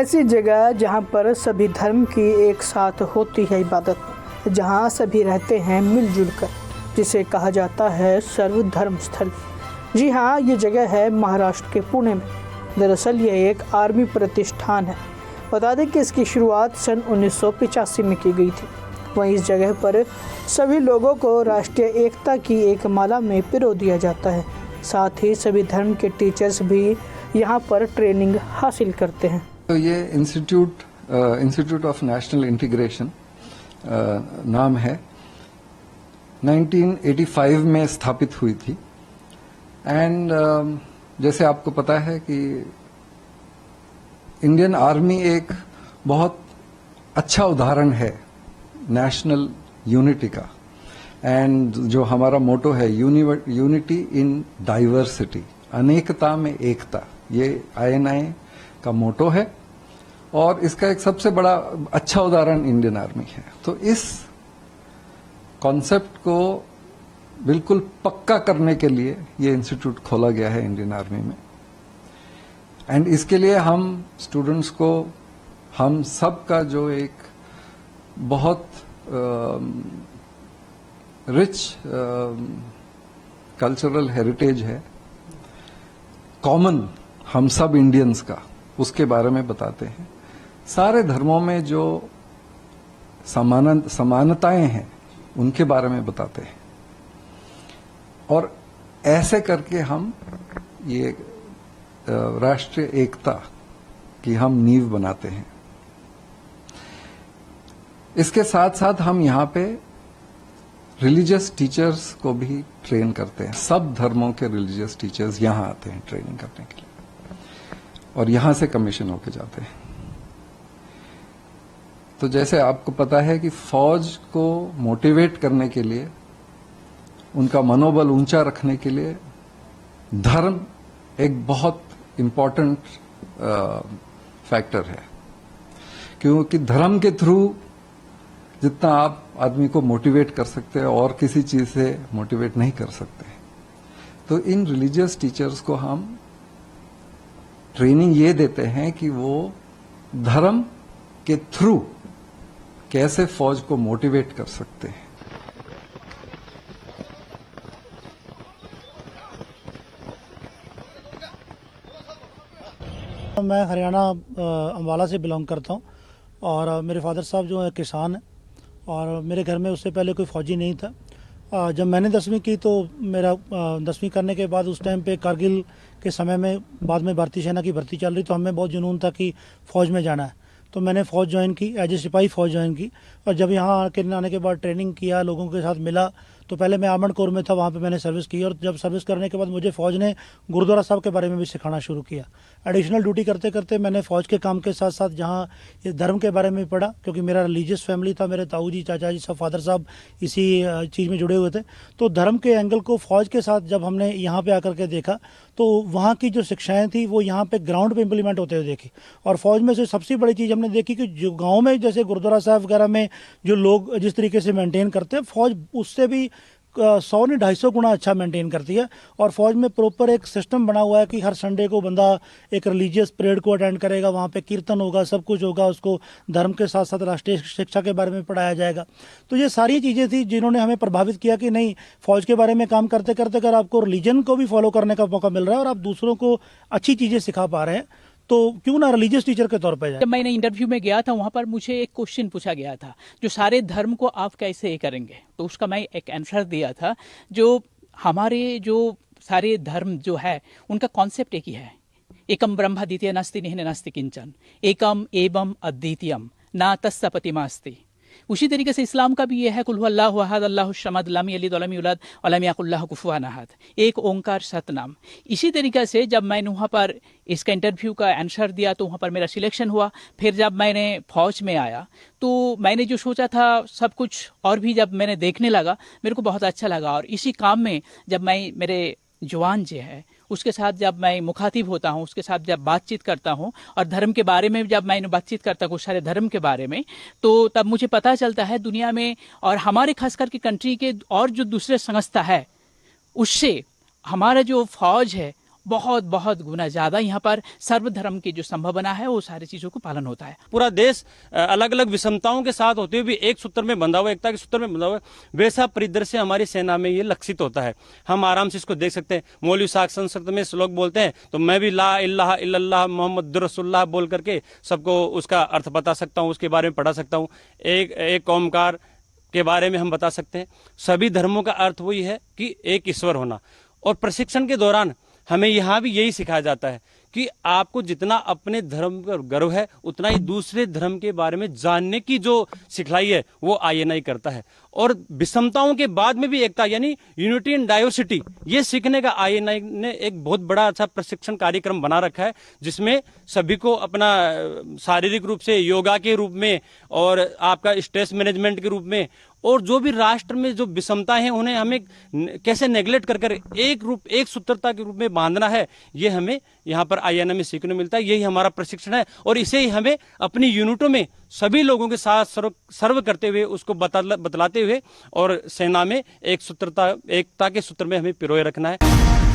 ऐसी जगह जहां पर सभी धर्म की एक साथ होती है इबादत, जहां सभी रहते हैं मिलजुल कर, जिसे कहा जाता है सर्वधर्म स्थल। जी हाँ, ये जगह है महाराष्ट्र के पुणे में। दरअसल ये एक आर्मी प्रतिष्ठान है। बता दें कि इसकी शुरुआत सन 1985 में की गई थी। वहीं इस जगह पर सभी लोगों को राष्ट्रीय एकता की एक माला में पिरो दिया जाता है। साथ ही सभी धर्म के टीचर्स भी यहाँ पर ट्रेनिंग हासिल करते हैं। तो ये इंस्टीट्यूट ऑफ नेशनल इंटीग्रेशन नाम है। 1985 में स्थापित हुई थी। एंड जैसे आपको पता है कि इंडियन आर्मी एक बहुत अच्छा उदाहरण है नेशनल यूनिटी का। एंड जो हमारा मोटो है यूनिटी इन डाइवर्सिटी, अनेकता में एकता, ये INI का मोटो है। और इसका एक सबसे बड़ा अच्छा उदाहरण इंडियन आर्मी है। तो इस कॉन्सेप्ट को बिल्कुल पक्का करने के लिए ये इंस्टीट्यूट खोला गया है इंडियन आर्मी में। एंड इसके लिए हम स्टूडेंट्स को, हम सब का जो एक बहुत रिच कल्चरल हेरिटेज है, कॉमन हम सब इंडियंस का, उसके बारे में बताते हैं। सारे धर्मों में जो समानताएं हैं उनके बारे में बताते हैं। और ऐसे करके हम ये राष्ट्रीय एकता की हम नींव बनाते हैं। इसके साथ साथ हम यहाँ पे रिलीजियस टीचर्स को भी ट्रेन करते हैं। सब धर्मों के रिलीजियस टीचर्स यहाँ आते हैं ट्रेनिंग करने के लिए और यहाँ से कमीशन होके जाते हैं। तो जैसे आपको पता है कि फौज को मोटिवेट करने के लिए, उनका मनोबल ऊंचा रखने के लिए धर्म एक बहुत इंपॉर्टेंट फैक्टर है। क्योंकि धर्म के थ्रू जितना आप आदमी को मोटिवेट कर सकते हैं और किसी चीज से मोटिवेट नहीं कर सकते। तो इन रिलीजियस टीचर्स को हम ट्रेनिंग ये देते हैं कि वो धर्म के थ्रू कैसे फौज को मोटिवेट कर सकते हैं। मैं हरियाणा अम्बाला से बिलोंग करता हूं और मेरे फादर साहब जो है किसान हैं और मेरे घर में उससे पहले कोई फौजी नहीं था। जब मैंने 10वीं की तो मेरा 10वीं करने के बाद उस टाइम पे कारगिल के समय में बाद में भारतीय सेना की भर्ती चल रही, तो हमें बहुत जुनून था कि फ़ौज में जाना है। तो मैंने फ़ौज ज्वाइन की, एज ए सिपाही फ़ौज ज्वाइन की। और जब यहाँ आने के बाद ट्रेनिंग किया, लोगों के साथ मिला, तो पहले मैं आर्मड कोर में था, वहाँ पे मैंने सर्विस की। और जब सर्विस करने के बाद मुझे फ़ौज ने गुरुद्वारा साहब के बारे में भी सिखाना शुरू किया। एडिशनल ड्यूटी करते करते मैंने फ़ौज के काम के साथ साथ जहाँ ये धर्म के बारे में पढ़ा, क्योंकि मेरा रिलीजियस फैमिली था, मेरे ताऊ जी, चाचा जी, सब फादर साहब इसी चीज़ में जुड़े हुए थे। तो धर्म के एंगल को फ़ौज के साथ जब हमने यहाँ पे आकर के देखा, तो वहाँ की जो शिक्षाएं थी वो यहाँ पे ग्राउंड पे इम्प्लीमेंट होते हुए देखी। और फ़ौज में से सबसे बड़ी चीज़ हमने देखी कि जो गाँव में जैसे गुरुद्वारा साहब वगैरह में जो लोग जिस तरीके से मेंटेन करते हैं, फ़ौज उससे भी 100 नहीं 250 गुना अच्छा मेंटेन करती है। और फौज में प्रॉपर एक सिस्टम बना हुआ है कि हर संडे को बंदा एक रिलीजियस परेड को अटेंड करेगा, वहाँ पे कीर्तन होगा, सब कुछ होगा, उसको धर्म के साथ साथ राष्ट्रीय शिक्षा के बारे में पढ़ाया जाएगा। तो ये सारी चीज़ें थी जिन्होंने हमें प्रभावित किया कि नहीं, फौज के बारे में काम करते करते अगर आपको रिलीजन को भी फॉलो करने का मौका मिल रहा है और आप दूसरों को अच्छी चीज़ें सिखा पा रहे हैं, तो क्यों ना रिलीजियस टीचर के तौर पर जाए। जब मैंने इंटरव्यू में गया था, वहाँ पर मुझे एक क्वेश्चन पूछा गया था, जो सारे धर्म को आप कैसे करेंगे, तो उसका मैं एक आंसर दिया था। जो हमारे जो सारे धर्म जो है उनका कॉन्सेप्ट एक ही है, एकम ब्रह्म द्वितीय नास्ति निह्न नास्ति किंचन, एकम एवं अद्वितीयम ना तस्य प्रतिमास्ति। उसी तरीके से इस्लाम का भी ये है, कुल हुवल्लाहु अहद अल्लाहु समद लम यलिद वलम यूलद वलम यकुल लहु कुफुवन अहद, एक ओंकार सतनाम। इसी तरीके से जब मैंने वहाँ पर इसका इंटरव्यू का आंसर दिया तो वहाँ पर मेरा सिलेक्शन हुआ। फिर जब मैंने फौज में आया तो मैंने जो सोचा था सब कुछ और भी जब मैंने देखने लगा, मेरे को बहुत अच्छा लगा। और इसी काम में जब मैं मेरे जवान जो है उसके साथ जब मैं मुखातिब होता हूँ, उसके साथ जब बातचीत करता हूँ और धर्म के बारे में जब मैं बातचीत करता हूँ, सारे धर्म के बारे में, तो तब मुझे पता चलता है दुनिया में और हमारे खास करके कंट्री के और जो दूसरे संस्था है उससे हमारा जो फौज है बहुत बहुत गुना ज़्यादा यहाँ पर सर्वधर्म की जो संभावना है वो सारी चीज़ों को पालन होता है। पूरा देश अलग अलग विषमताओं के साथ होते हुए भी एक सूत्र में बंधा हुआ, एकता के सूत्र में बंधा हुआ, वैसा परिदृश्य हमारी सेना में ये लक्षित होता है। हम आराम से इसको देख सकते हैं। मौलवी साख संस्कृत में श्लोक बोलते हैं तो मैं भी ला इलाहा इल्लल्लाह मोहम्मद रसूलुल्लाह बोल करके सबको उसका अर्थ बता सकता हूँ, उसके बारे में पढ़ा सकता हूँ। एक ओमकार के बारे में हम बता सकते हैं। सभी धर्मों का अर्थ वही है कि एक ईश्वर होना। और प्रशिक्षण के दौरान हमें यहाँ भी यही सिखाया जाता है कि आपको जितना अपने धर्म पर गर्व है उतना ही दूसरे धर्म के बारे में जानने की जो सिखलाई है वो INI करता है। और विषमताओं के बाद में भी एकता यानी यूनिटी इन डाइवर्सिटी, ये सीखने का INI ने एक बहुत बड़ा अच्छा प्रशिक्षण कार्यक्रम बना रखा है, जिसमें सभी को अपना शारीरिक रूप से योगा के रूप में और आपका स्ट्रेस मैनेजमेंट के रूप में और जो भी राष्ट्र में जो विषमताएं हैं उन्हें हमें कैसे नेग्लेक्ट कर एक सूत्रता के रूप में बांधना है, ये हमें यहाँ पर INI में सीखने मिलता है। यही हमारा प्रशिक्षण है और इसे ही हमें अपनी यूनिटों में सभी लोगों के साथ सर्व करते हुए उसको बतलाते हुए और सेना में एकता के सूत्र में हमें पिरोए रखना है।